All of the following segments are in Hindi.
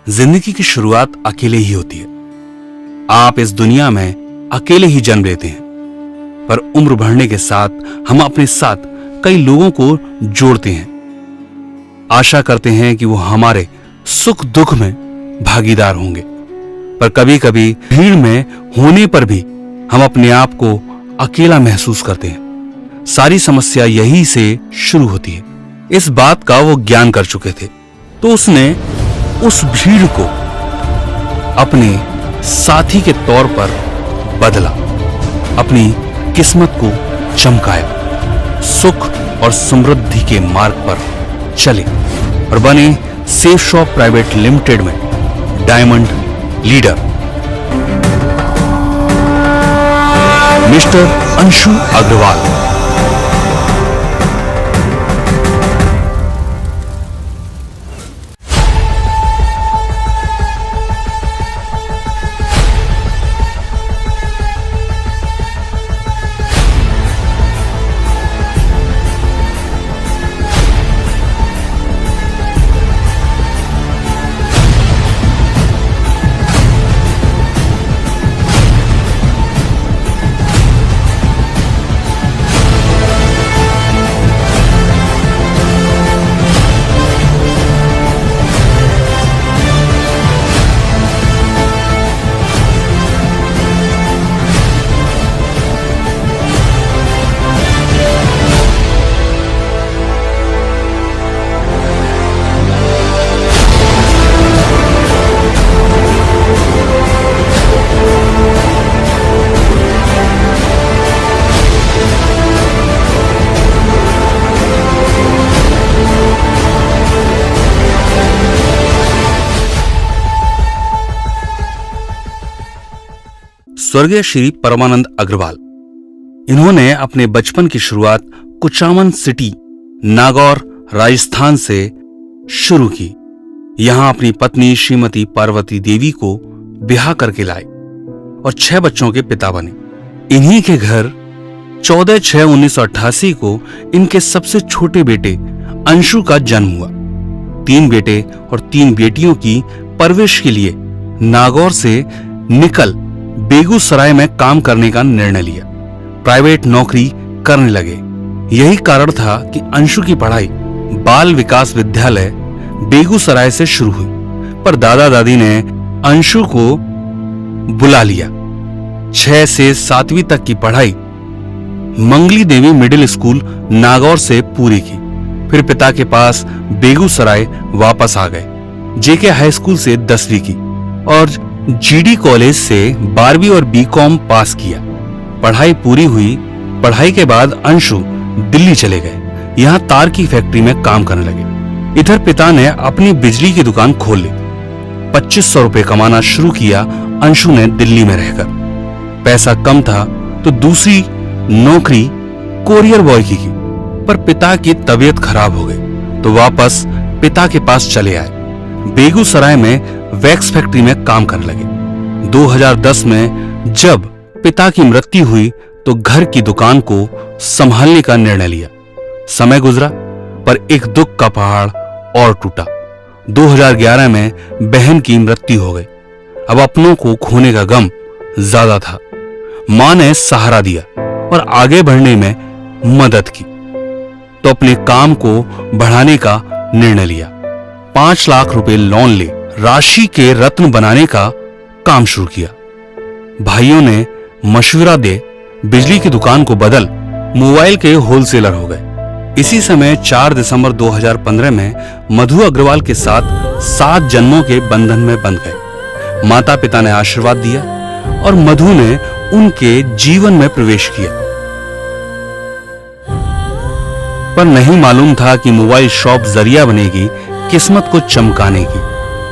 जिंदगी की शुरुआत अकेले ही होती है। आप इस दुनिया में अकेले ही जन्म लेते हैं, पर उम्र बढ़ने के साथ हम अपने साथ कई लोगों को जोड़ते हैं। आशा करते हैं कि वो हमारे सुख दुख में भागीदार होंगे, पर कभी कभी भीड़ में होने पर भी हम अपने आप को अकेला महसूस करते हैं। सारी समस्या यही से शुरू होती है। इस बात का वो ज्ञान कर चुके थे, तो उसने उस भीड़ को अपने साथी के तौर पर बदला, अपनी किस्मत को चमकाया, सुख और समृद्धि के मार्ग पर चले और बने सेफ शॉप प्राइवेट लिमिटेड में diamond leader. Mister Anshu Agrawal. स्वर्गीय श्री परमानंद अग्रवाल, इन्होंने अपने बचपन की शुरुआत कुचामन सिटी, नागौर, राजस्थान से शुरू की। यहां अपनी पत्नी श्रीमती पार्वती देवी को ब्याह करके लाए और 6 बच्चों के पिता बने। इन्हीं के घर 14/6/1988 को इनके सबसे छोटे बेटे अंशु का जन्म हुआ। 3 बेटे और 3 बेटियों की परवरिश के लिए नागौर से निकल बेगूसराय में काम करने का निर्णय लिया। प्राइवेट नौकरी करने लगे। यही कारण था कि अंशु की पढ़ाई बाल विकास विद्यालय बेगूसराय से शुरू हुई, पर दादा दादी ने अंशु को बुला लिया। 6 से 7वीं तक की पढ़ाई मंगली देवी मिडिल स्कूल नागौर से पूरी की। फिर पिता के पास बेगूसराय वापस आ गए। जेके हाई स्कूल से 10वीं की और जीडी कॉलेज से 12वीं और बीकॉम पास किया। पढ़ाई पूरी हुई। पढ़ाई के बाद अंशु दिल्ली चले गए। यहाँ तार की फैक्ट्री में काम करने लगे। इधर पिता ने अपनी बिजली की दुकान खोल ली। 2500 रुपए कमाना शुरू किया अंशु ने दिल्ली में रहकर। पैसा कम था तो दूसरी नौकरी कोरियर बॉय की, पर पिता की तबीयत खराब हो गई तो वापस पिता के पास चले आए। बेगूसराय में वैक्स फैक्ट्री में काम करने लगे। 2010 में जब पिता की मृत्यु हुई तो घर की दुकान को संभालने का निर्णय लिया। समय गुजरा, पर एक दुख का पहाड़ और टूटा। 2011 में बहन की मृत्यु हो गई। अब अपनों को खोने का गम ज्यादा था। मां ने सहारा दिया और आगे बढ़ने में मदद की, तो अपने काम को बढ़ाने का निर्णय लिया। 5 लाख रुपए लोन ले राशि के रत्न बनाने का काम शुरू किया। भाइयों ने मशवरा दे बिजली की दुकान को बदल मोबाइल के होलसेलर हो गए। इसी समय 4 दिसंबर 2015 में मधु अग्रवाल के साथ 7 जन्मों के बंधन में बंध गए। माता पिता ने आशीर्वाद दिया और मधु ने उनके जीवन में प्रवेश किया, पर नहीं मालूम था कि मोबाइल शॉप जरिया बनेगी किस्मत को चमकाने की।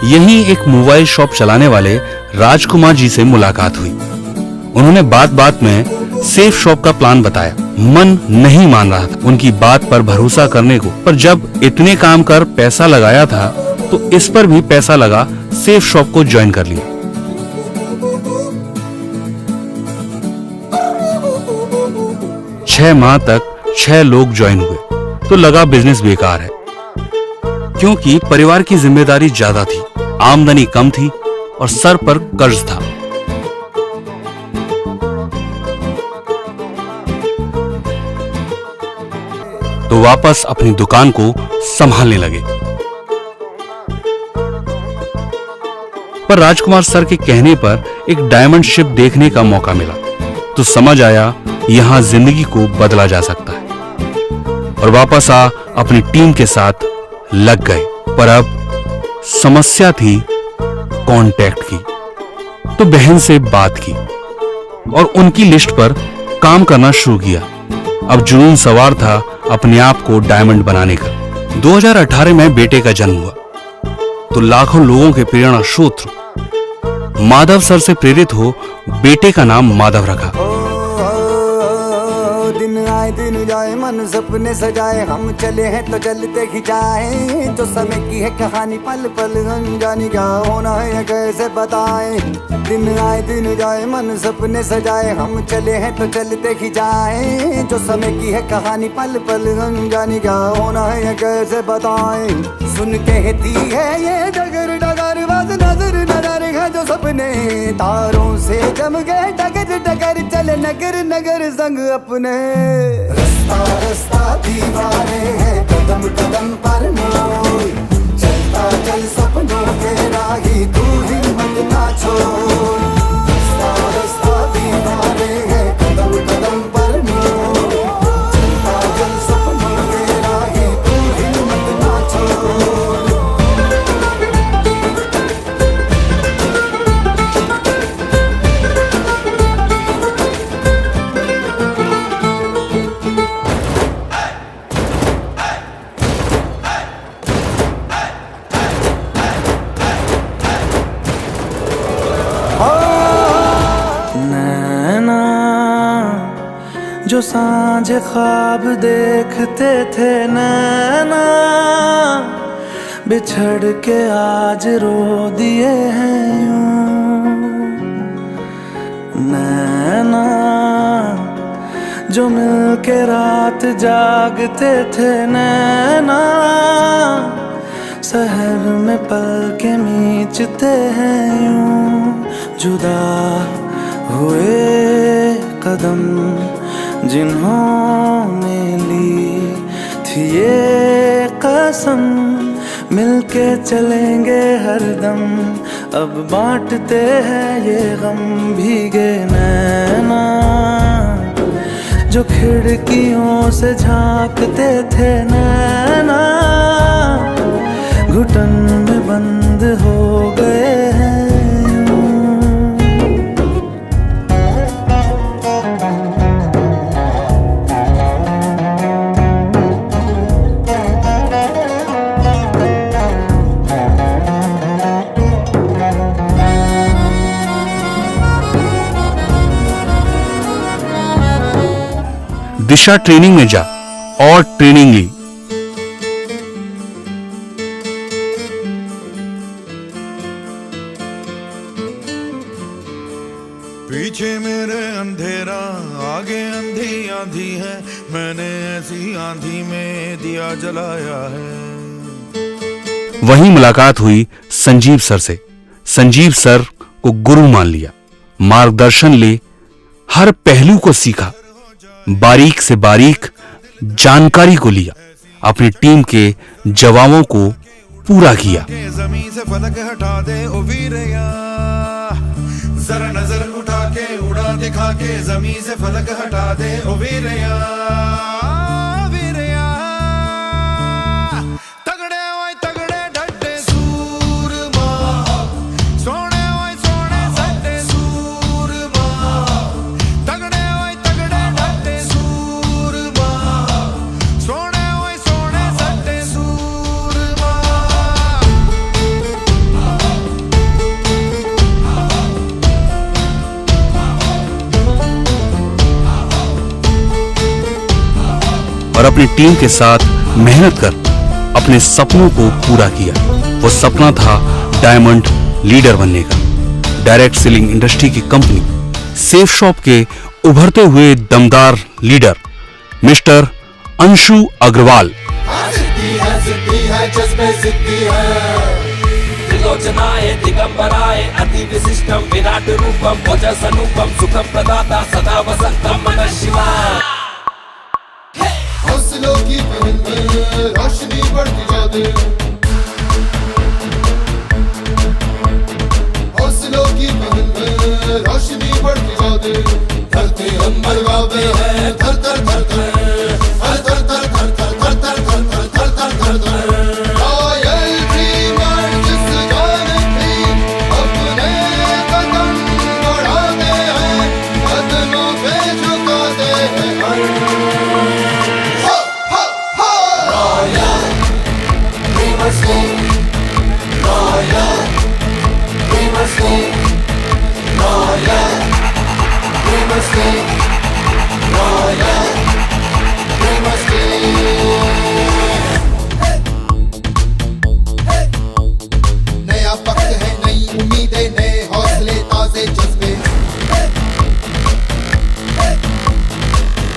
यहीं एक मोबाइल शॉप चलाने वाले राजकुमार जी से मुलाकात हुई। उन्होंने बात बात में सेफ शॉप का प्लान बताया। मन नहीं मान रहा था उनकी बात पर भरोसा करने को, पर जब इतने काम कर पैसा लगाया था तो इस पर भी पैसा लगा, सेफ शॉप को ज्वाइन कर लिया। छह माह तक 6 लोग ज्वाइन हुए तो लगा बिजनेस बेकार है, क्योंकि परिवार की जिम्मेदारी ज्यादा थी। आमदनी कम थी और सर पर कर्ज था। तो वापस अपनी दुकान को संभालने लगे। पर राजकुमार सर के कहने पर एक डायमंड शिप देखने का मौका मिला तो समझ आया यहां जिंदगी को बदला जा सकता है और वापस अपनी टीम के साथ लग गए। पर अब समस्या थी कांटेक्ट की। तो बहन से बात की और उनकी लिस्ट पर काम करना शुरू किया। अब जुनून सवार था अपने आप को डायमंड बनाने का। 2018 में बेटे का जन्म हुआ तो लाखों लोगों के प्रेरणा स्रोत माधव सर से प्रेरित हो बेटे का नाम माधव रखा। दिन आए दिन जाए मन सपने सजाए, हम चले हैं तो चलते ही जाए, जो समय की है कहानी पल पल अनजानी, क्या होना है कैसे बताए। दिन आए दिन जाए मन सपने सजाए, हम चले हैं तो चलते ही जाए, जो समय की है कहानी पल पल अनजानी, क्या होना है कैसे बताए। सुन कहती है ये डगर डगर बस नजर नजर है जो सपने, तारों से जम गए डगर डगर चले नगर नगर संग अपने। रास्ता रास्ता दीवारे हैं कदम कदम पर मोड़, चलता चल सपनों के राही तू हिम्मत ना छोड़। रास्ता रास्ता दीवारे हैं कदम कदम पर मोड़, चलता चल सपनों के राही तू हिम्मत ना छोड़। जो सांझ ख्वाब देखते थे नैना, बिछड़ के आज रो दिए हैं यूं। नैना जो मिल के रात जागते थे नैना, शहर में पल के मीचते हैं यूं। जुदा हुए कदम जिन्होंने ली थी ये कसम, मिलके चलेंगे हरदम, अब बांटते हैं ये गम। भीगे नैना जो खिड़कियों से झांकते थे नैना, घुटन में बंद हो गए हैं। दिशा ट्रेनिंग में जा और ट्रेनिंग ली। पीछे मेरे अंधेरा आगे अंधी आंधी है, मैंने ऐसी आंधी में दिया जलाया है। वहीं मुलाकात हुई संजीव सर से। संजीव सर को गुरु मान लिया, मार्गदर्शन ले, हर पहलू को सीखा, बारीक से बारीक जानकारी को लिया, अपनी टीम के जवाबों को पूरा किया। जमीन से फलक हटा दे ओ वीरया, जरा नजर उठा के उड़ा दिखा के, जमीन से फलक हटा दे ओ वीरया। वीरया तगड़े ओए तगड़े डटे सूरमा, सोने ओए सोने सट्टे सूरमा, तगड़े ओए तगड़े डटे सूरमा, सोने ओए सोने सट्टे सूरमा। और अपनी टीम के साथ मेहनत कर अपने सपनों को पूरा किया। वो सपना था डायमंड लीडर बनने का। डायरेक्ट सेलिंग इंडस्ट्री की कंपनी सेफ शॉप के उभरते हुए दमदार लीडर मिस्टर अंशु अग्रवाल। जिद्दी है जज्बे जिद्दी है, त्रिलोचनाय दिगंबराय अति विशिष्टम विराट रूपम ओजस अनुपम सुखम प्रदाता सदा वसंतम नमः शिवाय। हौसलों की महल में रोशनी बढ़ती जाती, हौसलों की महल में रोशनी बढ़ती जाती। धरती अंबर गावे है थर थर थर थर, थर थर थर थर थर थर थर थर थर थर थर थर। रॉयल ड्रीमर जिस जान भी अपने कदम बढ़ाते हैं, कदमों पे झुकाते हैं। नया वक्त है, नई उम्मीदें, नए हौसले, ताजे जज्बे।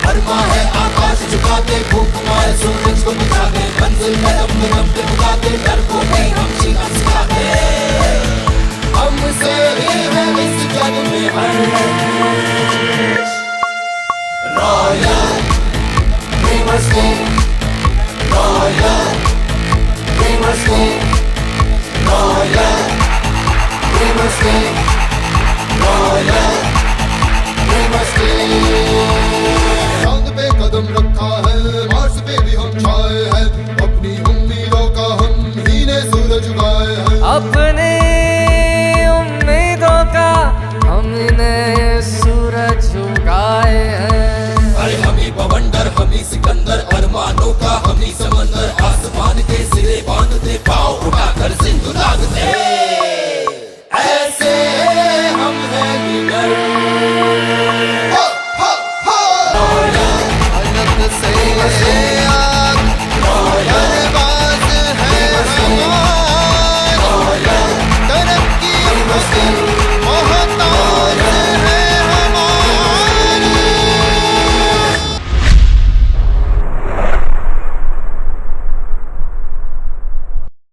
अरमा है आकाश झुका दे, भूख मार सूरज को बुझा दे, मंजिल कदम कदम पे बुला दे, डर को भी हम जीना सिखा दे। हमसे ही है इस जग में हर royal dreamers day, royal dreamers day, royal dreamers day, royal dreamers day.